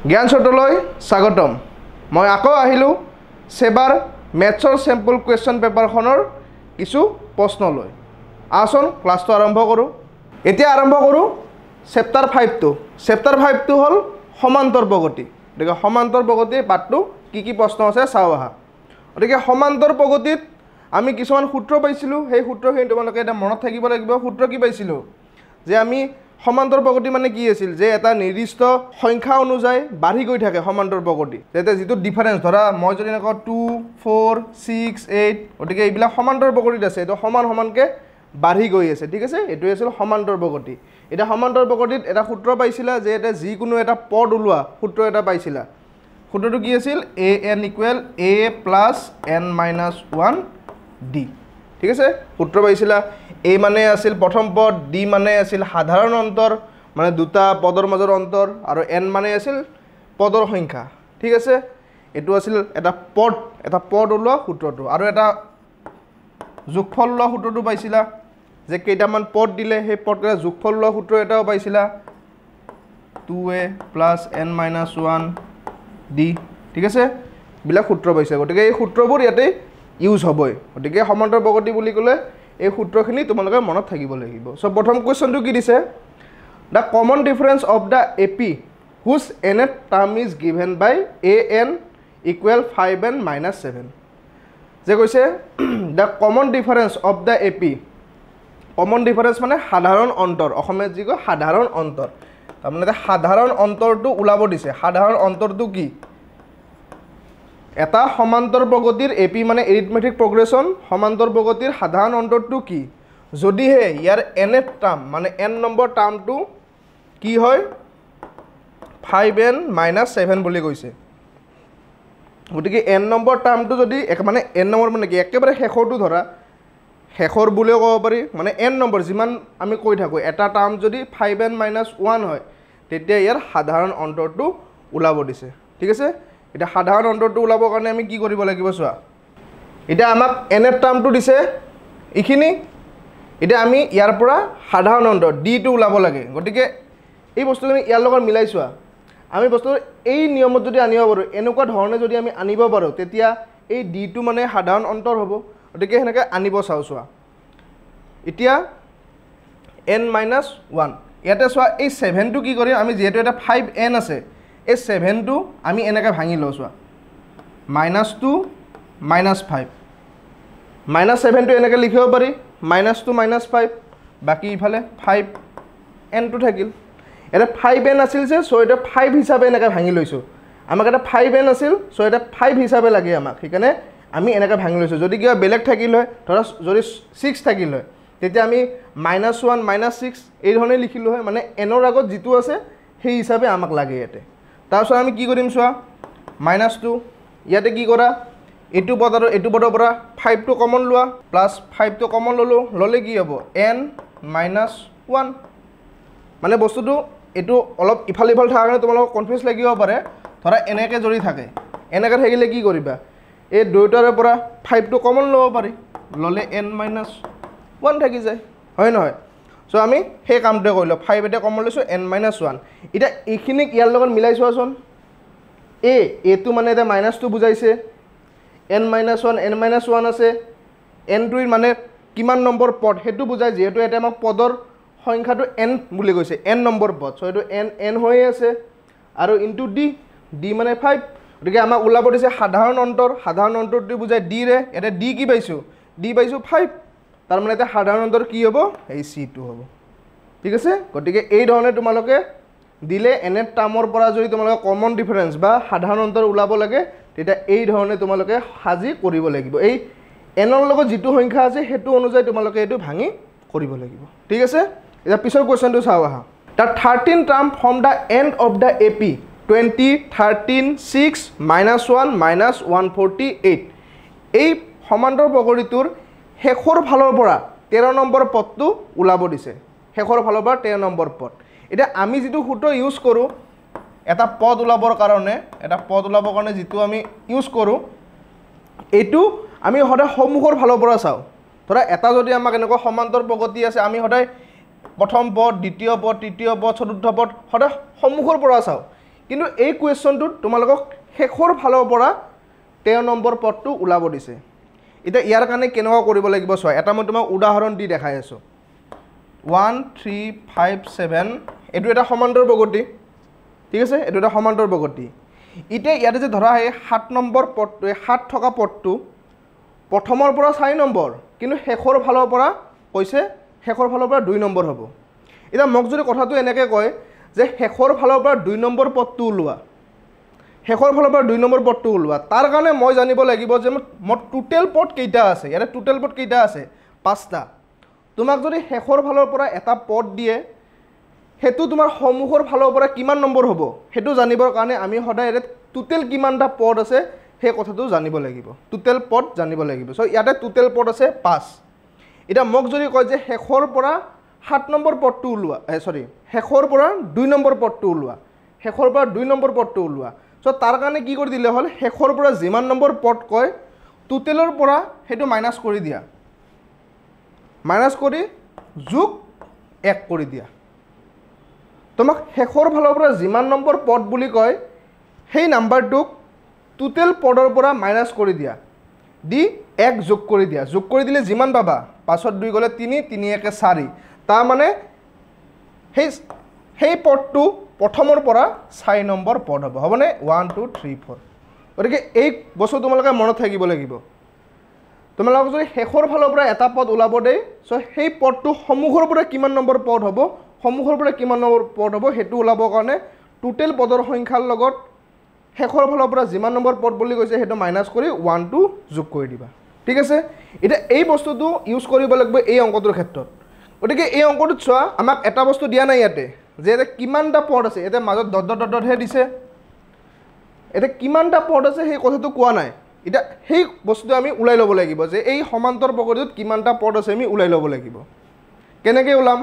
জ্ঞান চটলৈ স্বাগতম মই আকৌ আহিলো সেবাৰ মেথছৰ স্যাম্পল কুৱেশ্যন পেপাৰখনৰ কিছু প্ৰশ্ন লৈ আসন ক্লাছটো আৰম্ভ কৰো এতিয়া আৰম্ভ কৰো চেপ্টাৰ 5 টো চেপ্টাৰ 5 টো হল সমান্তৰ প্ৰগতি দেখো সমান্তৰ প্ৰগতিৰ পাঠটো কি প্ৰশ্ন আছে চাও আহা গতিকে সমান্তৰ প্ৰগতিত আমি কিছুমান সূত্ৰ পাইছিলো সেই সূত্ৰখিনি তোমালোকে এটা মনত থাকিব লাগিব সূত্ৰ কি পাইছিলো যে আমি সমান্তৰ প্ৰগতি মানে কি আছিল যে এটা নিৰ্দিষ্ট সংখ্যা অনুযায়ী বাঢ়ি গৈ থাকে সমান্তৰ প্ৰগতি যেতে যেটো ডিফাৰেন্স ধৰা মই যদি নক 2 4 6 8 গতিকে এইবিলা সমান্তৰ প্ৰগতিত আছে এটো সমান সমানকে বাঢ়ি গৈ আছে ঠিক আছে এটো আছিল সমান্তৰ প্ৰগতি এটা সমান্তৰ প্ৰগতিত এটা সূত্ৰ পাইছিলা যে এটা যি কোনো এটা পদ উলোৱা সূত্ৰ এটা পাইছিলা সূত্ৰটো কি আছিল an = a + n - 1 d ঠিক আছে সূত্ৰ পাইছিলা a মানে আছিল প্ৰথম পদ d মানে আছিল সাধাৰণ অন্তৰ মানে দুটা পদৰ মাজৰ অন্তৰ আৰু n মানে আছিল পদৰ সংখ্যা ঠিক আছে এটো আছিল এটা পদ ওলোৱা সূত্ৰটো আৰু এটা যোগফল লোৱা সূত্ৰটো পাইছিলা যে কেইটামান পদ দিলে সেই পদৰ যোগফল লোৱা সূত্ৰ এটাও পাইছিলা 2a + n - 1 d ঠিক আছে বিলা সূত্ৰ পাইছে গতিকে এই সূত্ৰবোৰ ইয়াতে ইউজ হবই গতিকে সমান্তৰ প্ৰগতি বুলি কলে এই সূত্ৰখিনি তোমালোকে মনত থাকিব লাগিব সো প্ৰথম কোৱেশ্চনটো কি দিছে the common difference of the ap whose nth term is given by an equal 5n - 7 যে কৈছে the common difference of the ap common difference মানে সাধাৰণ অন্তৰ অসমীয়াত যি কয় সাধাৰণ অন্তৰ তাৰ মানে সাধাৰণ অন্তৰটো উলাব দিছে সাধাৰণ অন্তৰটো কি এটা সমান্তৰ প্ৰগতিৰ এপি মানে এৰিথমেটিক প্ৰগ্ৰেছন সমান্তৰ প্ৰগতিৰ সাধাৰণ অন্তৰটো কি যদিহে ইয়াৰ nth টাৰ্ম মানে n নম্বৰ টাৰ্মটো কি হয় 5n - 7 বুলি কৈছে গতিকে n নম্বৰ টাৰ্মটো যদি মানে n নম্বৰ মানে কি একেবাৰে শেষৰটো ধৰা শেষৰ বুলিও ক'ব পাৰি মানে n নম্বৰ যিমান আমি কৈ থাকো এটা টাৰ্ম যদি 5n - 1 হয় তেতিয়া ইয়াৰ সাধাৰণ অন্তৰটো উলাব দিছে ঠিক আছে এটা সাধাৰণ অন্তৰটো উলাবৰ কাৰণে আমি কি কৰিব লাগিব চোৱা এটা আমাক nth টাৰ্মটো দিছে ইখিনি এটা আমি ইয়াৰ পৰা সাধাৰণ অন্তৰ d টো উলাব লাগে গতিকে এই বস্তুখিনি ইয়াৰ লগত মিলাই চোৱা আমি বস্তু এই নিয়মত যদি আনিব পাৰো এনেকুৱা ধৰণে যদি আমি আনিব পাৰো তেতিয়া এই d টো মানে সাধাৰণ অন্তৰ হ'ব গতিকে হেনেকে আনিব চাও চোৱা এতিয়া n - 1 ইয়াতে চোৱা এই 7 টো কি কৰিম আমি যেহেতু এটা 5n আছে এই 7 টো আমি এনেকৈ ভাঙি লও চোৱা -2 - 5 -7 টো এনেকৈ লিখিব পাৰি -2 - 5 বাকি ইফালে 5n টো থাকিল এটা 5n আছিল যে সো এটা 5 হিচাপে এনেকৈ ভাঙি লৈছো আমাক এটা 5n আছিল সো এটা 5 হিচাপে লাগে আমাক সেইকাৰণে আমি এনেকৈ ভাঙি লৈছো যদি কিবা বেলেগ থাকিল হয় ধৰা যদি 6 থাকিল হয় তেতিয়া আমি -1 - 6 এই ধৰণে লিখিলো হয় মানে n ৰ আগত যেটো আছে সেই হিচাপে আমাক লাগে ইয়াতে তাৰপিছত আমি কি কৰিম চোৱা -2 ইয়াতে কি কৰা এটো পদ আৰু এটো পদৰ পৰা 5 টো কমন লোৱা প্লাস 5 টো কমন ললে কি হ'ব n - 1 মানে বস্তুটো এটো অলপ ইফাল থাকাৰ কাৰণে তোমালোক কনফিউজ লাগিব পাৰে ধৰা এনেকৈ জৰি থাকে এনেকৈ থাকিলে কি কৰিবা এই দুইটাৰৰ পৰা 5 টো কমন লব পাৰি ললে n - 1 থাকি যায় হয় নহয় সো আমি সেই কামটো কৰিলো 5 এটা কমন লৈছো n - 1 এটা এইখিনি ইয়াৰ লগত মিলাই চোৱাচোন a টো মানে এটা -2 বুজাইছে n - 1 n - 1 আছে n টো মানে কিমান নম্বৰ পদ হেতু বুজাই যেহেতু এটা আমাক পদৰ সংখ্যাটো n বুলি কৈছে n নম্বৰ পদ সো এটো n হৈ আছে আৰু ইনটু d মানে 5 গতিকে আমাক উলাব দিছে সাধাৰণ অন্তৰটো বুজাই d ৰে এটা d কি পাইছো d পাইছো 5 তাৰ মানে এটা সাধাৰণ অন্তৰ কি হ'ব এই c টো হ'ব ঠিক আছে গতিকে এই ধৰণে তোমালোকে দিলে nth টাৰ্মৰ পৰা যদি তোমালোকে কমন ডিফাৰেন্স বা সাধাৰণ অন্তৰ উলাব লাগে তেতিয়া এই ধৰণে তোমালোকে হাজি কৰিব লাগিব এই n ৰ লগত যেটো সংখ্যা আছে হেতু অনুযায়ী তোমালোকে এটো ভাঙি কৰিব লাগিব ঠিক আছে এটা পিছৰ কোৱেশ্চনটো চাও আহা the 13 term from the end of the ap 20 13 6 -1 -148 এই সমান্তৰ প্ৰগতিটোৰ শেষৰ ফালৰ পৰা 13 নম্বৰ পদটো উলাব দিছে শেষৰ ফালৰ পৰা 13 নম্বৰ পদ এটা আমি যেটো সূত্ৰ ইউজ কৰো এটা পদ উলাবৰ কাৰণে যেটো আমি ইউজ কৰো এটো আমি সদায় সম্মুখৰ ফালৰ পৰা চাও ধৰা এটা যদি আমাক এনেকুৱা সমান্তৰ প্ৰগতি আছে আমি সদায় প্ৰথম পদ দ্বিতীয় পদ তৃতীয় পদ চতুৰ্থ পদ সদায় সম্মুখৰ পৰা চাও কিন্তু এই কুৱেশ্যনটোত তোমালোকক শেষৰ ফালৰ পৰা 13 নম্বৰ পদটো ওলাব দিছে এতিয়া ইয়াৰ কাৰণে কেনেকুৱা কৰিব লাগিব চোৱা এটা মই তোমাক উদাহৰণ দি দেখাই আছো 1 3 5 7 এটো এটা সমান্তৰ বগতি ঠিক আছে এটো এটা সমান্তৰ বগতি ইতে ইয়াতে যে ধৰা হয় 7 নম্বৰ পদটো 7 থকা পদটো প্ৰথমৰ পৰা 4 নম্বৰ কিন্তু শেষৰ ফালৰ পৰা কৈছে শেষৰ ফালৰ পৰা 2 নম্বৰ হ'ব এটা মোক যদি কথাটো এনেকৈ কয় যে শেষৰ ফালৰ পৰা 2 নম্বৰ পদটো ওলোৱা শেষৰ ফালৰ পৰা 2 নম্বৰ পদটো ওলোৱা তাৰ কাৰণে মই জানিব লাগিব যে মোৰ টোটেল পদ কেইটা আছে ইয়াৰে টোটেল পদ কেইটা আছে 5টা তোমাক যদি শেষৰ ফালৰ পৰা এটা পদ দিয়ে হেতু তোমাৰ সমুখৰ ফালৰ পৰা কিমান নম্বৰ হ'ব হেতু জানিবৰ কাৰণে আমি সদায় টোটেল কিমানটা পদ আছে সেই কথাটো জানিব লাগিব টোটেল পদ জানিব লাগিব সো ইয়াতে টোটেল পদ আছে 5 এটা মোক যদি কয় যে শেষৰ পৰা 7 নম্বৰ পদটো ওলোৱা সৰি শেষৰ পৰা 2 নম্বৰ পদটো ওলোৱা শেষৰ পৰা 2 নম্বৰ পদটো ওলোৱা সো তাৰ কাৰণে কি কৰি দিলে হল শেষৰ পৰা যিমান নম্বৰ পদ কয় টোটেলৰ পৰা হেতু মাইনাস কৰি দিয়া মাইনাস কৰি যোগ 1 কৰি দিয়া তোমাক শেষৰ ফালৰ পৰা যিমান নম্বৰ পদ বুলি কয় সেই নাম্বাৰটোক টোটেল পদৰ পৰা মাইনাস কৰি দিয়া দি 1 যোগ কৰি দিয়া যোগ কৰি দিলে যিমান পাবা 5 2 গলে 3 3 1 4 তাৰ মানে সেই পদটো প্ৰথমৰ পৰা 4 নম্বৰ পদ হ'ব হবনে 1 2 3 4 গতিকে এই বস্তু তোমালোকে মনত থাকিব লাগিব তোমালোক যদি শেষৰ ফালৰ পৰা এটা পদ ওলাব দেই সো সেই পদটো সমুখৰ পৰা কিমান নম্বৰ পদ হ'ব সমুখৰ পৰা কিমান নম্বৰ পদ হ'ব হেতু ওলাবৰ কাৰণে টোটেল পদৰ সংখ্যাৰ লগত শেষৰ ফালৰ পৰা যিমান নম্বৰ পদ বুলি কৈছে হেতু মাইনাস কৰি 1 2 যোগ কৰি দিবা ঠিক আছে এটা এই বস্তুটো ইউজ কৰিব লাগিব এই অংকটোৰ ক্ষেত্ৰত গতিকে এই অংকটোত চোৱা আমাক এটা বস্তু দিয়া নাই ইয়াতে যে এটা কিমানটা পদ আছে এটা মাজত ডট ডট ডট হে দিছে এটা কিমানটা পদ আছে সেই কথাটো কোৱা নাই এটা সেই বস্তুটো আমি উলাই ল'ব লাগিব যে এই সমান্তৰ বগৰীটোত কিমানটা পদ আছে আমি উলাই ল'ব লাগিব কেনেকৈ ওলাম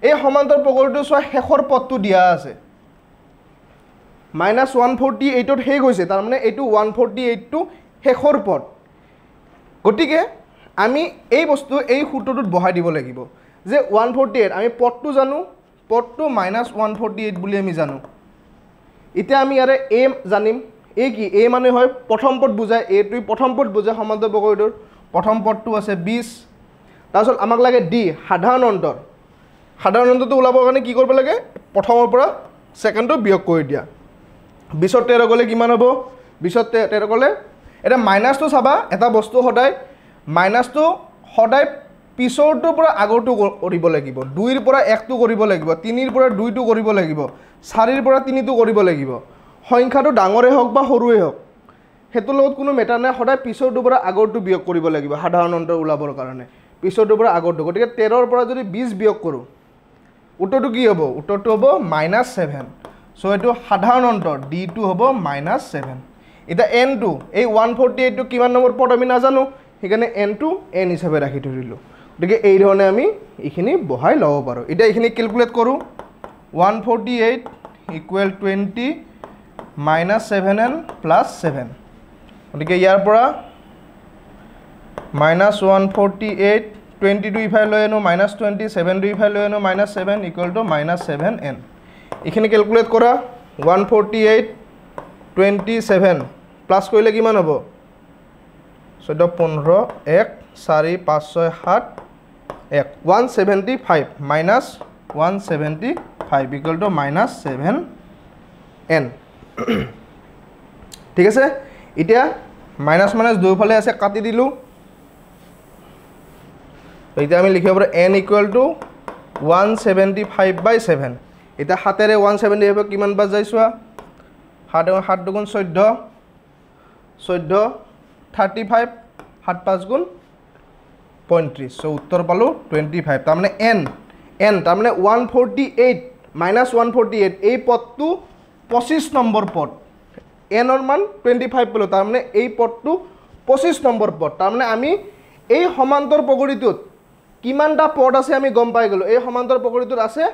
এই সমান্তৰ বগৰীটো চোৱা শেষৰ পদটো দিয়া আছে -148 ত হে গৈছে তাৰ মানে এইটো 148 টো শেষৰ পদ গতিকে আমি এই বস্তু এই সূত্ৰটোত বহাই দিব লাগিব যে 148 আমি পদটো জানো পদটো -148 বুলি আমি জানো এতিয়া আমি ইয়াৰে a জানিম a কি a মানে হয় প্ৰথম পদ বুজায় a টো প্ৰথম পদ বুজায় সমান্তৰ বগৰীটোৰ প্ৰথম পদটো আছে 20 তাৰছত আমাক লাগে d সাধাৰণ অন্তৰটো ওলাবৰ কাৰণে কি কৰিব লাগে প্ৰথমৰ পৰা সেকেন্ডটো বিয়োগ কৰি দিয়া 20 13 গলে কিমান হ'ব 20 13 গলে এটা মাইনাসটো চাবা এটা বস্তু সদায় মাইনাসটো সদায় পিছৰটোৰ পৰা আগৰটো কৰিব লাগিব 2 ৰ পৰা 1 টো কৰিব লাগিব 3 ৰ পৰা 2 টো কৰিব লাগিব 4 ৰ পৰা 3 টো কৰিব লাগিব সংখ্যাটো ডাঙৰে হওক বা সৰুৱে হওক হেতুৰ লগত কোনো মেটাৰ নাই সদায় পিছৰটোৰ পৰা আগৰটো বিয়োগ কৰিব লাগিব সাধাৰণ অন্তৰ ওলাবৰ কাৰণে পিছৰটোৰ পৰা আগৰটো গতিকে 13 ৰ পৰা যদি 20 বিয়োগ কৰো উত্তৰটো কি হ'ব উত্তৰটো হ'ব -7 সো এটো সাধাৰণ অন্তৰ d টো হ'ব -7 এটা n টো এই 148 টো কিমান নম্বৰ পদ আমি নাজানো সেইকাৰণে n টো n হিচাপে ৰাখি ধৰিলো গতিকে এই ধৰণে আমি এইখিনি বহাই লব পাৰো এটা এইখিনি ক্যালকুলেট কৰো 148 = 20 -7n + 7 গতিকে ইয়াৰ পৰা -148 22 ইফালে লৈ আনো -20 7 ইফালে লৈ আনো -7 = -7n এইখিনি ক্যালকুলেট কৰা 148 27 প্লাস কৰিলে কিমান হ'ব 14 15 1 4 5 6 7 1 175 -175 = -7n ঠিক আছে এতিয়া মাইনাস মাইনাস দুইফালে আছে কাটি দিলো এতিয়া আমি লিখিব পাৰো n = 175/7 এটা হাতেৰে 175 কিমান বাজ যায় চোৱা 7 7 দুগুণ 14 14 35 7 5 গুণ 35 সো উত্তৰ পালো 25 তাৰ মানে n তাৰ মানে 148 -148 এই পদটো 25 নম্বৰ পদ n ৰ মান 25 পালো তাৰ মানে এই পদটো 25 নম্বৰ পদ তাৰ মানে আমি এই সমান্তৰ বগৰীটোত কিমানটা পদ আছে আমি গম পাই গলো এই সমান্তৰ বগৰীটোত আছে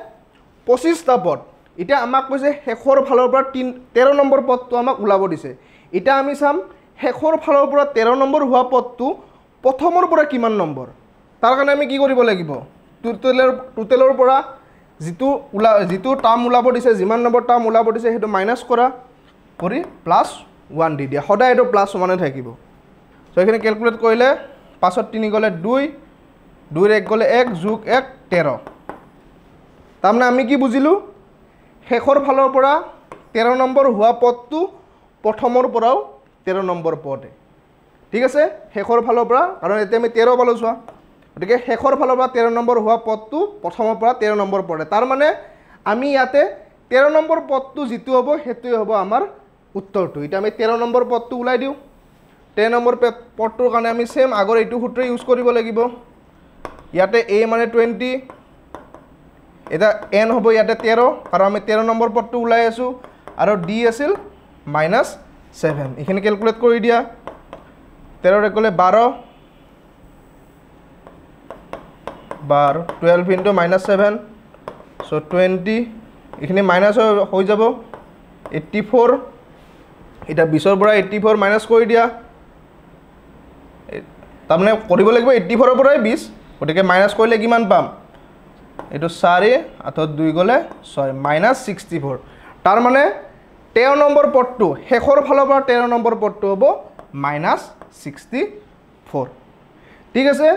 25টা পদ এটা আমাক কৈছে শেষৰ ফালৰ পৰা 13 নম্বৰ পদটো আমাক ওলাব দিছে এটা আমি চাম শেষৰ ফালৰ পৰা 13 নম্বৰ হোৱা পদটো প্ৰথমৰ পৰা কিমান নম্বৰ তাৰ কাৰণে আমি কি কৰিব লাগিব টোটেলৰ পৰা যিটো টাৰ্ম ওলাব দিছে যিমান নম্বৰ টাৰ্ম ওলাব দিছে সেইটো মাইনাছ কৰা কৰি +1 দি দিয়া সদায় এইটো +1 থাকিব সো এখানে ক্যালকুলেট কৰিলে 5 ৰ 3 গলে 2 2 ৰ 1 গলে 1 যোগ 1 13 তাৰমানে আমি কি বুজিলো শেষৰ ফালৰ পৰা 13 নম্বৰ হোৱা পদটো প্ৰথমৰ পৰাও 13 নম্বৰ পদে ঠিক আছে শেষৰ ফালৰ পৰা কাৰণ এতিয়া আমি 13 পালো চোৱা গতিকে শেষৰ ফালৰ পৰা 13 নম্বৰ হোৱা পদটো প্ৰথমৰ পৰা 13 নম্বৰ পদে তাৰ মানে আমি ইয়াতে 13 নম্বৰ পদটো যিটো হ'ব হেতুই হ'ব আমাৰ উত্তৰটো এটা আমি 13 নম্বৰ পদটো উলাই দিও 13 নম্বৰ পদটোৰ কাৰণে আমি সেম আগৰ এইটো সূত্ৰ ইউজ কৰিব লাগিব ইয়াতে a মানে 20 এটা n হ'ব ইয়াতে 13 কাৰণ আমি 13 নম্বৰ পদটো উলাই আছো আৰু d আছিল -7 এখানে ক্যালকুলেট কৰি দিয়া 13 ৰ গলে 12 12 into -7 so 20 এখানে মাইনাস হৈ যাব 84 এটা 20 ৰ পৰা 84 মাইনাস কৰি দিয়া তাৰমানে কৰিব লাগিব 84 ৰ পৰা 20 গতিকে মাইনাস কৰিলে কিমান পাম এটো 4 আথত 2 গলে 6 -64 তাৰ মানে 13 নম্বৰ পদটো শেষৰ ফালৰ পৰা 13 নম্বৰ পদটো হ'ব -64 ঠিক আছে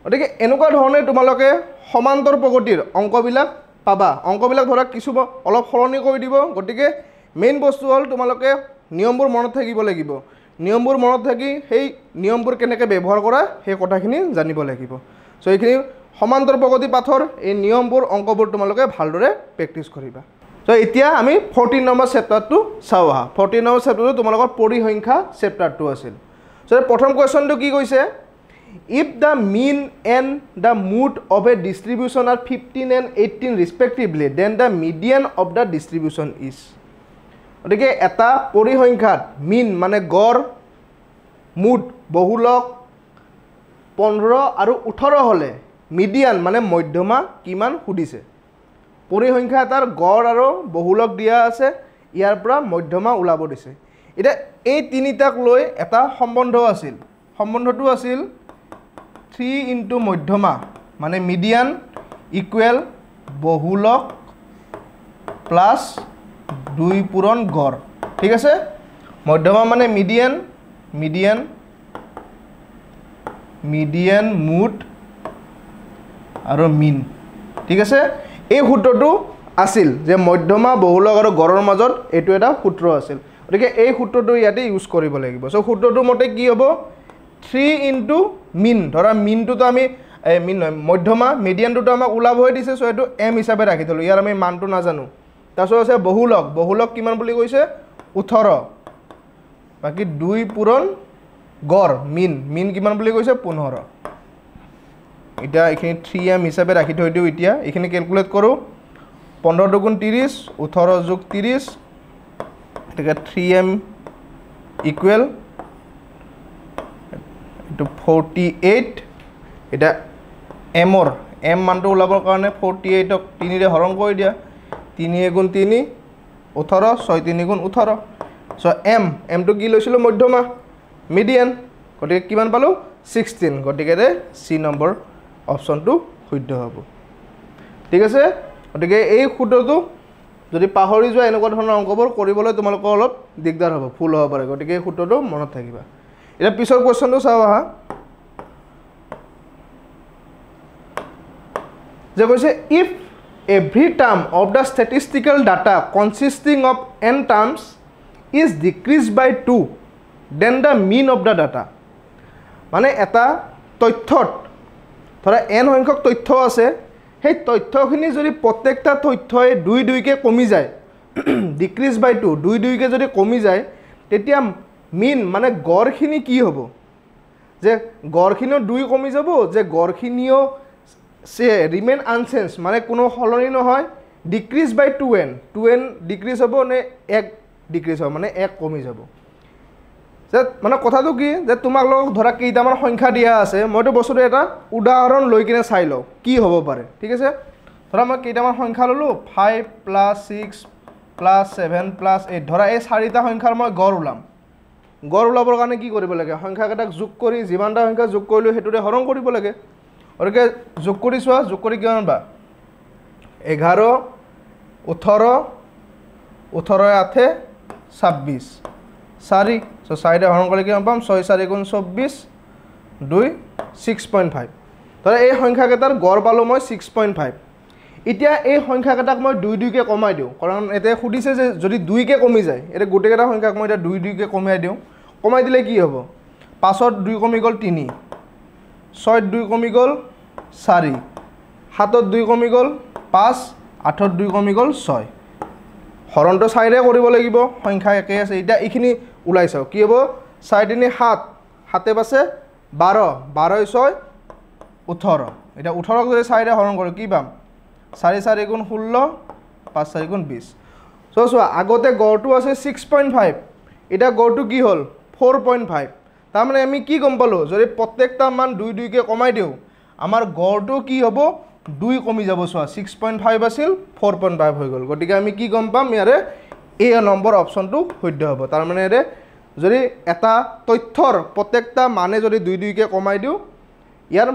গতিকে এনেকুৱা ধৰণে তোমালোকে সমান্তৰ প্ৰগতিৰ অংকবিলাক পাবা অংকবিলাক ধৰা কিছু অলপ সলনি কৰি দিব গতিকে মেইন বস্তু হল তোমালোকে নিয়মবোৰ মনত থাকিব লাগিব নিয়মবোৰ মনত থাকি সেই নিয়মবোৰ কেনেকৈ ব্যৱহাৰ কৰা সেই কথাখিনি জানিব লাগিব সো এইখিনি সমান্তৰ প্ৰগতি পাঠৰ এই নিয়মবোৰ অংকবোৰ তোমালোকে ভালদৰে প্ৰেক্টিছ কৰিবা সো এতিয়া আমি 14 নম্বৰ চেপ্টাৰটো চাও আহা 14 নম্বৰ চেপ্টাৰটো তোমালোকৰ পৰিসংখ্যা চেপ্টাৰটো আছিল সো প্ৰথম কোৱেশ্চনটো কি কৈছে if the mean and the mode of a distribution are 15 and 18 respectively then the median of the distribution is গতিকে এটা পৰিসংখ্যাত মিন মানে গড় মুড বহুলক 15 আৰু 18 হলে মিডিয়ান মানে মধ্যমা কিমান সুধিছে পৰিসংখ্যা এটাৰ গড় আৰু বহুলক দিয়া আছে ইয়াৰ পৰা মধ্যমা ওলাব দিছে এটা এই তিনিটাক লৈ এটা সম্বন্ধ আছিল সম্বন্ধটো আছিল 3 into মধ্যমা মানে মিডিয়ান ইকুৱেল বহুলক প্লাস 2 পূৰণ গড় ঠিক আছে মধ্যমা মানে মিডিয়ান মুড আৰু মিন ঠিক আছে এই সূত্ৰটো আছিল যে মধ্যমা বহুলক আৰু গড়ৰ মাজত এটো এটা সূত্ৰ আছিল গতিকে এই সূত্ৰটো ইয়াতে ইউজ কৰিব লাগিব সো সূত্ৰটো মতে কি হ'ব 3 into মিন ধৰা মিনটো তো আমি মিন মধ্যমা মিডিয়ানটো আমাক ওলাব হৈ দিছে সো এটো m হিচাপে ৰাখি থলো ইয়াৰ আমি মানটো নাজানো তাছত আছে বহুলক কিমান বুলি কৈছে 18 বাকি 2 পূৰণ গড় মিন কিমান বুলি কৈছে 15 এটা এখিনি 3m হিচাপে ৰাখি থৈ দিও এতিয়া এখিনি ক্যালকুলেট কৰো 15 দুগুণ 30 18 যোগ 30 এটা 3m ইকুৱেল to 48 এটা m মানটো ওলাবৰ কাৰণে 48 ক 3 ৰে হৰণ কৰি দিয়া 3 গুণ 3 18 6 3 গুণ 18 সো m টো কি লৈছিল মধ্যমা মিডিয়ান গতিকে কিমান পালো 16 গতিকে সি নম্বৰ অপচনটো শুদ্ধ হ'ব ঠিক আছে গতিকে এই সূত্ৰটো যদি পাহৰি যোৱা এনেকুৱা ধৰণৰ অংকবোৰ কৰিবলৈ তোমালোকৰ অলপ দিগদাৰ হ'ব ফুল হ'ব পাৰে গতিকে এই সূত্ৰটো মনত থাকিবা এটা পিছৰ কোৱেশ্চনটো চাও আহা যে কৈছে if every term of the statistical data consisting of n terms is decreased by 2 then the mean of the data মানে এটা তথ্যত ধৰা n সংখ্যক তথ্য আছে সেই তথ্যখিনি যদি প্ৰত্যেকটা তথ্যই 2 কে কমি যায় ডিক্ৰিজ বাই 2 কে যদি কমি যায় তেতিয়া মিন মানে গড়খিনি কি হ'ব যে গড়খিনিও 2 কমি যাব যে গড়খিনিও সে রিমেইন আনচেঞ্জ মানে কোনো হলনি নহয় ডিক্ৰিজ বাই 2n ডিক্ৰিজ হ'ব নে 1 ডিক্ৰিজ হ'ব মানে 1 কমি যাব যে মানে কথাটো কি যে তোমাক লগ ধৰা কেইটামান সংখ্যা দিয়া আছে মইতো বস্তুটো এটা উদাহৰণ লৈ কিনে চাই লও কি হ'ব পাৰে ঠিক আছে ধৰা মই কেইটামান সংখ্যা ললো 5 + 6 + 7 + 8 ধৰা এই চাৰিটা সংখ্যাৰ মই গড় ওলাবৰ কাৰণে কি কৰিব লাগে সংখ্যাকেইটাক যোগ কৰি যিমানটা সংখ্যা যোগ কৰিলো হেতুৰে হৰণ কৰিব লাগে ওৰকে যোগ কৰি চোৱা যোগ কৰি কিমান বা 11 18 18 8 26 4 সো 4 হৰণ কৰিলে কি পাম 6 4 গুণ 24 2 6.5 তাৰে এই সংখ্যাকেইটাৰ গড় পালো মই 6.5 এতিয়া এই সংখ্যাকেইটাক মই 2 2 কে কমাই দিওঁ কাৰণ এতে খুদিছে যে যদি 2 কে কমি যায় এতে গোটেইকেইটা সংখ্যাক মই এটা 2 2 কে কমাই দিওঁ কমাই দিলে কি হ'ব 5 ত 2 কমি গ'ল 3 6 ত 2 কমি গ'ল 4 7 ত 2 কমি গ'ল 5 8 ত 2 কমি গ'ল 6 হৰণটো 4 ৰে কৰিব লাগিব সংখ্যা একে আছে এটা এইখিনি উলাই চাও কি হ'ব 4 3 7 7 পাছে 12 12 6 18 এটা 18 ক যদি 4 ৰে হৰণ কৰো কি পাম 4 4 গুণ 16 5 4 গুণ 20 সো আগতে গড়টো আছে 6.5 এটা গড়টো কি হল 4.5 তাৰ মানে আমি কি গম পালো যদি প্ৰত্যেকটা মান 2 2 কে কমাই দিও আমাৰ গড়টো কি হ'ব 2 কমি যাব সোয়া 6.5 আছিল 4.5 হৈ গল গটিকে আমি কি গম পাম ইয়াৰে এ নম্বৰ অপচনটো সত্য হ'ব তাৰ মানে এৰে যদি এটা তথ্যৰ প্ৰত্যেকটা মানে যদি 2 2 কে কমাই দিও ইয়াৰ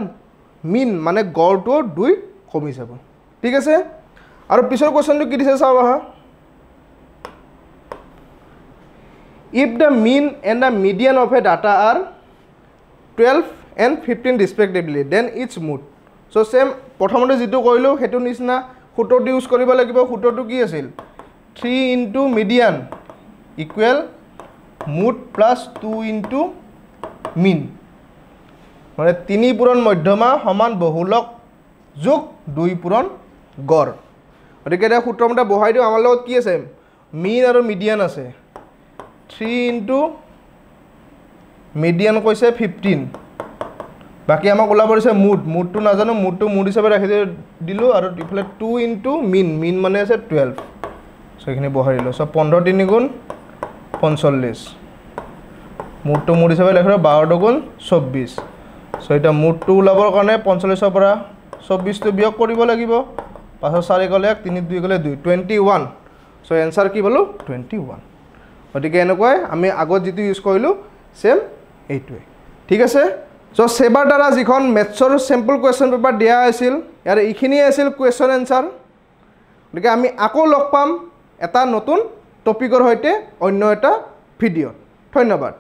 মিন মানে গড়টো 2 কমি যাব ঠিক আছে আৰু পিছৰ কোৱেশ্চনটো কি দিছে চাও আহা if the mean and the median of a data are 12 and 15 respectively then its mood so same প্ৰথমতে যেটো কইলো হেতু নিছনা সূত্ৰটো ইউজ কৰিব লাগিব সূত্ৰটো কি আছিল 3 into median equal mood plus 2 into mean মানে 3 পূৰণ মধ্যমা সমান বহুলক যোগ 2 পূৰণ গড় গতিকে এটা সূত্ৰমতে বহাই দিও আমাৰ লগত কি আছে মিন আৰু মিডিয়ান আছে 3 into median কৈছে 15 বাকি আমাক ওলা পৰিছে মুডটো নাজানো মুডটো মুড হিচাপে ৰাখি দিলো আৰু ইফালে 2 into মিন মানে আছে 12 সো এখিনি বহাই দিলো সো 15 3 গুণ 45 মুডটো মুড হিচাপে লিখিলো 12 গুণ 24 সো এটা মুডটো ওলাবৰ কাৰণে 45 ৰ পৰা 24 টো বিয়োগ কৰিব লাগিব 5 4 গলে 1 3 2 গলে 2 21 সো आंसर কি বলো 21 গটিকে এনেকৈ আমি আগত যেটো ইউজ কৰিলো সেম এইটোৱে ঠিক আছে সো সেবাৰ দ্বাৰা যিখন মেথছৰ স্যাম্পল কোৱেশ্চন পেপাৰ দিয়া আছিল ইয়াৰ এইখিনি আছিল কোৱেশ্চন आंसर গতিকে আমি আকৌ লগ পাম এটা নতুন টপিকৰ সৈতে অন্য এটা ভিডিঅ ধন্যবাদ